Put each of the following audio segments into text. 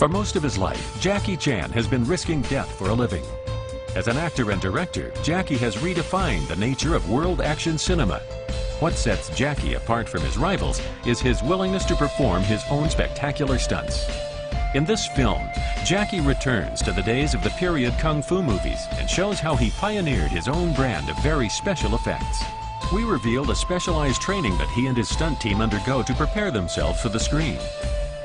For most of his life, Jackie Chan has been risking death for a living. As an actor and director, Jackie has redefined the nature of world action cinema. What sets Jackie apart from his rivals is his willingness to perform his own spectacular stunts. In this film, Jackie returns to the days of the period kung fu movies and shows how he pioneered his own brand of very special effects. We reveal the specialized training that he and his stunt team undergo to prepare themselves for the screen.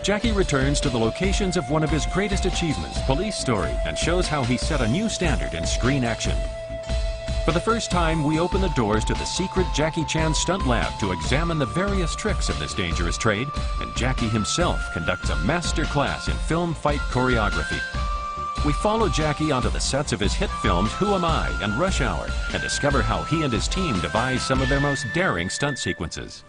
Jackie returns to the locations of one of his greatest achievements, Police Story, and shows how he set a new standard in screen action. For the first time, we open the doors to the secret Jackie Chan stunt lab to examine the various tricks of this dangerous trade, and Jackie himself conducts a master class in film fight choreography. We follow Jackie onto the sets of his hit films Who Am I and Rush Hour and discover how he and his team devise some of their most daring stunt sequences.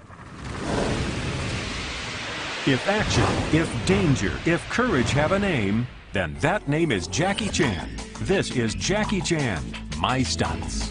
If action, if danger, if courage have a name, then that name is Jackie Chan. This is Jackie Chan, My Stunts.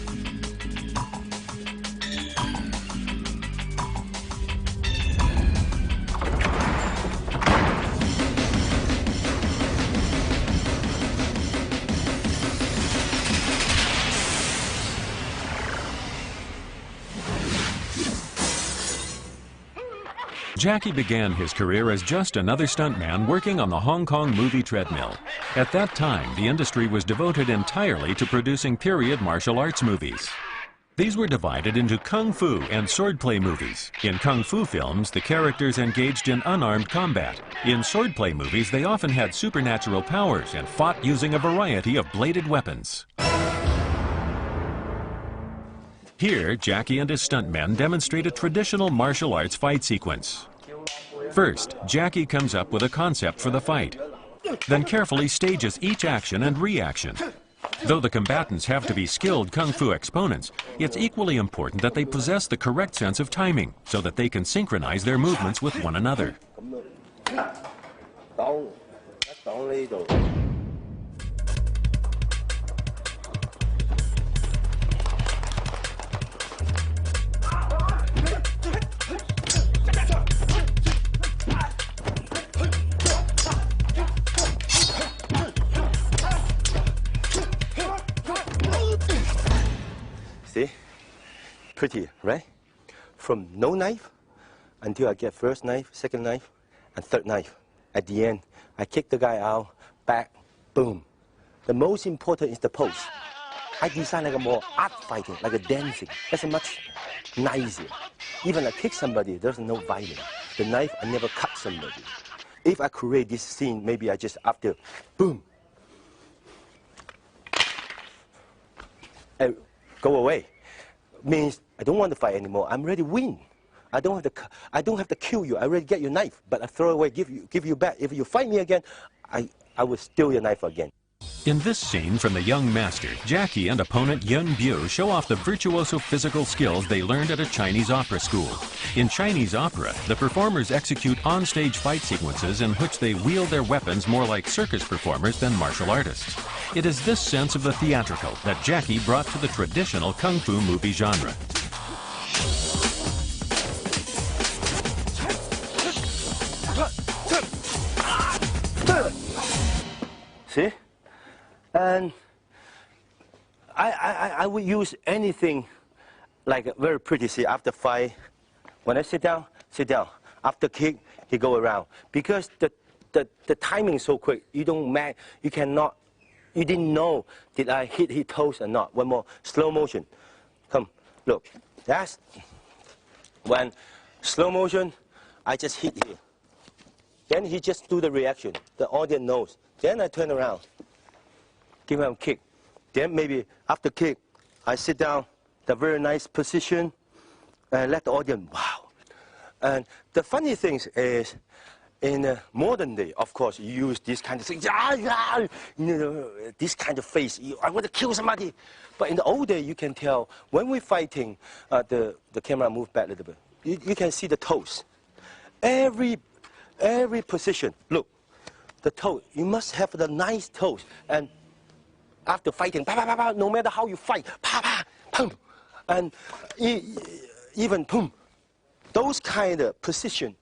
Jackie began his career as just another stuntman working on the Hong Kong movie treadmill. At that time, the industry was devoted entirely to producing period martial arts movies. These were divided into kung fu and swordplay movies. In kung fu films, the characters engaged in unarmed combat. In swordplay movies, they often had supernatural powers and fought using a variety of bladed weapons. Here, Jackie and his stuntmen demonstrate a traditional martial arts fight sequence. First, Jackie comes up with a concept for the fight, then carefully stages each action and reaction. Though the combatants have to be skilled kung fu exponents, it's equally important that they possess the correct sense of timing so that they can synchronize their movements with one another. See? Pretty, right? From no knife until I get first knife, second knife, and third knife. At the end, I kick the guy out, back, boom. The most important is the pose. I design like a more art fighting, like a dancing. That's a much nicer. Even I kick somebody, there's no violence. The knife, I never cut somebody. If I create this scene, maybe I just after, boom. And go away. Means I don't want to fight anymore. I'm ready to win. I don't have to kill you. I already get your knife, but I throw away, give you back. If you fight me again, I will steal your knife again. In this scene from The Young Master, Jackie and opponent Yun Bu show off the virtuoso physical skills they learned at a Chinese opera school. In Chinese opera, the performers execute on-stage fight sequences in which they wield their weapons more like circus performers than martial artists. It is this sense of the theatrical that Jackie brought to the traditional kung fu movie genre. See? And I would use anything like very pretty. See, after fight, when I sit down, sit down. After kick, he go around. Because the timing is so quick, you didn't know did I hit his toes or not. One more, slow motion. Come, look. That's when slow motion, I just hit here. Then he just do the reaction. The audience knows. Then I turn around. Give him a kick. Then maybe after kick, I sit down, the very nice position, and let the audience, wow. And the funny thing is, in the modern day, of course, you use this kind of thing, this kind of face, I want to kill somebody. But in the old day, you can tell, when we're fighting, the camera move back a little bit. You can see the toes. Every position, look, the toe, you must have the nice toes. And after fighting, no matter how you fight, pum, and even pum, those kind of position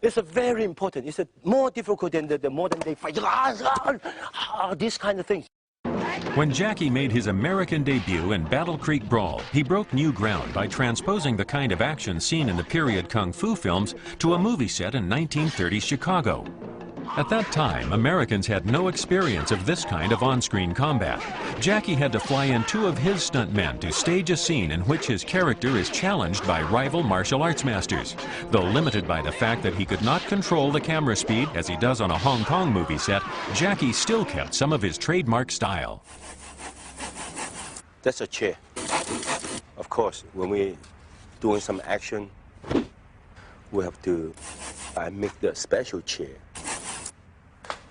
It's a very important. It's a more difficult than the modern day fight. These kind of things. When Jackie made his American debut in Battle Creek Brawl, he broke new ground by transposing the kind of action seen in the period kung fu films to a movie set in 1930s Chicago. At that time, Americans had no experience of this kind of on-screen combat. Jackie had to fly in 2 of his stuntmen to stage a scene in which his character is challenged by rival martial arts masters. Though limited by the fact that he could not control the camera speed as he does on a Hong Kong movie set, Jackie still kept some of his trademark style. That's a chair. Of course, when we're doing some action, we have to make the special chair.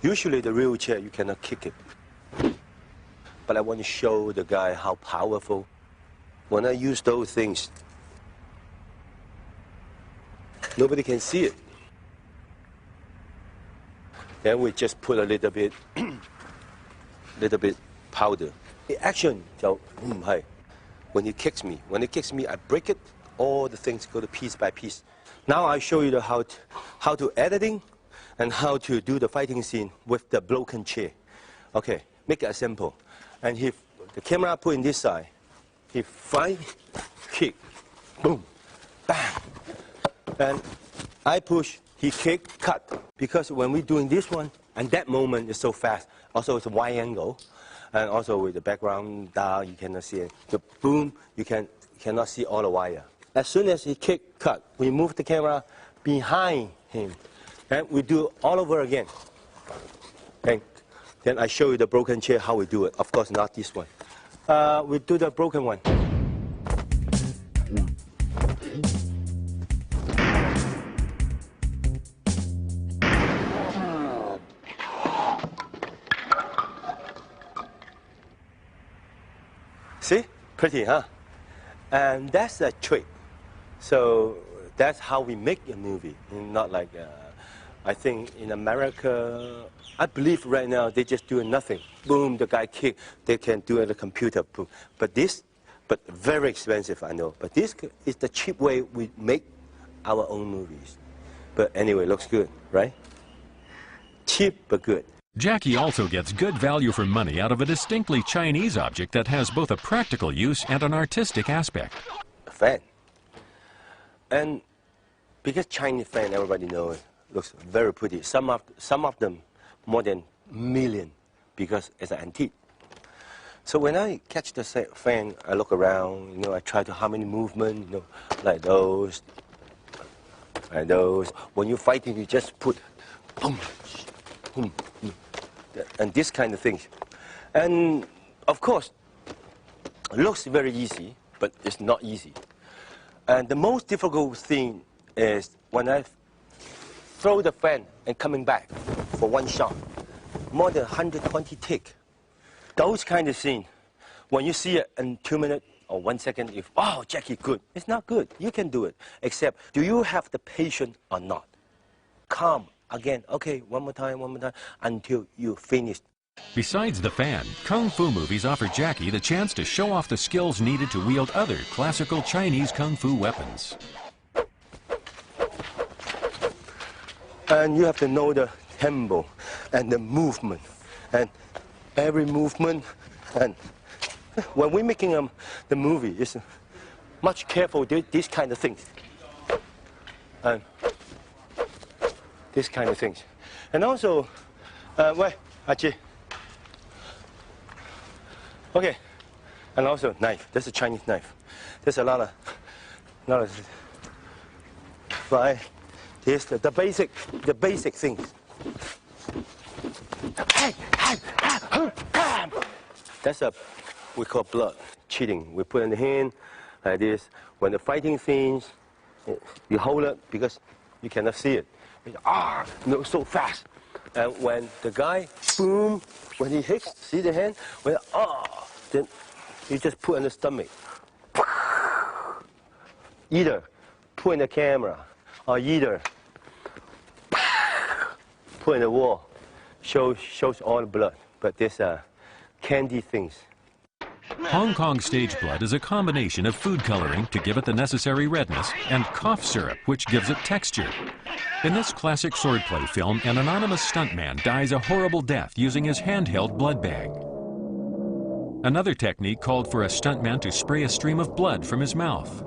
Usually the real chair, you cannot kick it. But I want to show the guy how powerful. When I use those things, nobody can see it. Then we just put a little bit powder. The action, so, when he kicks me, I break it, all the things go to piece by piece. Now I'll show you how to editing and how to do the fighting scene with the broken chair. Okay, make it simple. And if the camera put in this side, he fight, kick, boom, bang. And I push, he kick, cut. Because when we're doing this one, and that moment is so fast. Also, it's a wide angle. And also with the background down, you cannot see it. The boom, you cannot see all the wire. As soon as he kick, cut, we move the camera behind him. And we do all over again. And then I show you the broken chair, how we do it. Of course, not this one. We do the broken one. See? Pretty, huh? And that's a trick. So that's how we make a movie. Not like, I think in America, I believe right now they just doing nothing. Boom, the guy kick. They can do it on the computer. Boom. But very expensive, I know. But this is the cheap way we make our own movies. But anyway, looks good, right? Cheap but good. Jackie also gets good value for money out of a distinctly Chinese object that has both a practical use and an artistic aspect. A fan. And because Chinese fan, everybody knows, looks very pretty. Some of them more than million because it's an antique. So when I catch the fan, I look around, I try to harmony movement, like those, like those. When you're fighting, you just put boom, boom, boom, and this kind of things. And of course, it looks very easy, but it's not easy. And the most difficult thing is when I throw the fan and coming back for one shot, more than 120 tick. Those kind of scenes, when you see it in 2 minutes or 1 second, if, oh, Jackie, good. It's not good. You can do it. Except, do you have the patience or not? Calm. Again, okay, one more time, until you finish. Besides the fan, kung fu movies offer Jackie the chance to show off the skills needed to wield other classical Chinese kung fu weapons. And you have to know the tempo and the movement. And every movement. And when we're making the movie, it's much careful these kind of things. And these kind of things. And also, wait, Achi. Okay. And also knife. That's a Chinese knife. There's a lot of right. Here's the basic things. That's we call blood cheating. We put in the hand like this. When the fighting scenes, you hold it because you cannot see it. So fast. And when the guy, boom, when he hits, see the hand? Then you just put in the stomach. Either put in the camera, or either put in the wall. Shows all the blood. But there's candy things. Hong Kong stage blood is a combination of food coloring to give it the necessary redness and cough syrup, which gives it texture. In this classic swordplay film, an anonymous stuntman dies a horrible death using his handheld blood bag. Another technique called for a stuntman to spray a stream of blood from his mouth.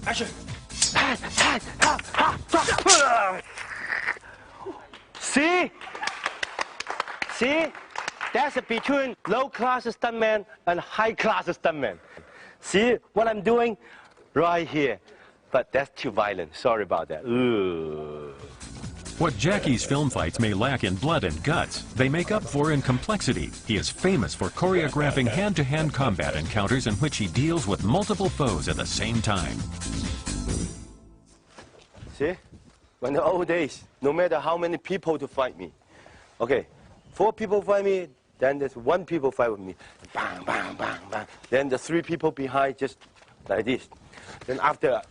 Action! See? See? That's between low-class stuntman and high-class stuntman. See what I'm doing? Right here. But that's too violent. Sorry about that. Ooh. What Jackie's film fights may lack in blood and guts, they make up for in complexity. He is famous for choreographing hand-to-hand combat encounters in which he deals with multiple foes at the same time. See? When the old days, no matter how many people to fight me. Okay, 4 people fight me, then there's 1 people fight with me. Bang, bang, bang, bang. Then the 3 people behind just like this. Then after,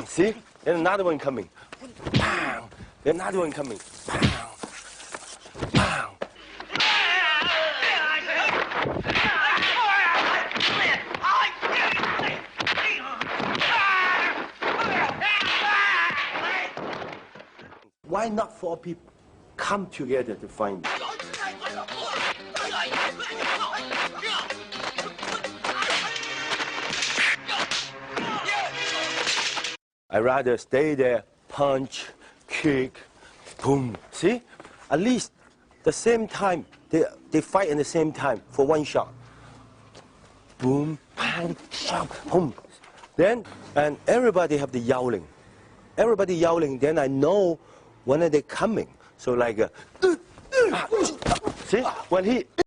see? Then another one coming. Bang. Then another one coming. Bang. Bang. Why not 4 people come together to find me? I'd rather stay there, punch, kick, boom. See? At least the same time, they fight in the same time for 1 shot. Boom, bang, shot, boom. Then, and everybody have the yelling. Everybody yelling, then I know when are they coming. So like, see? When he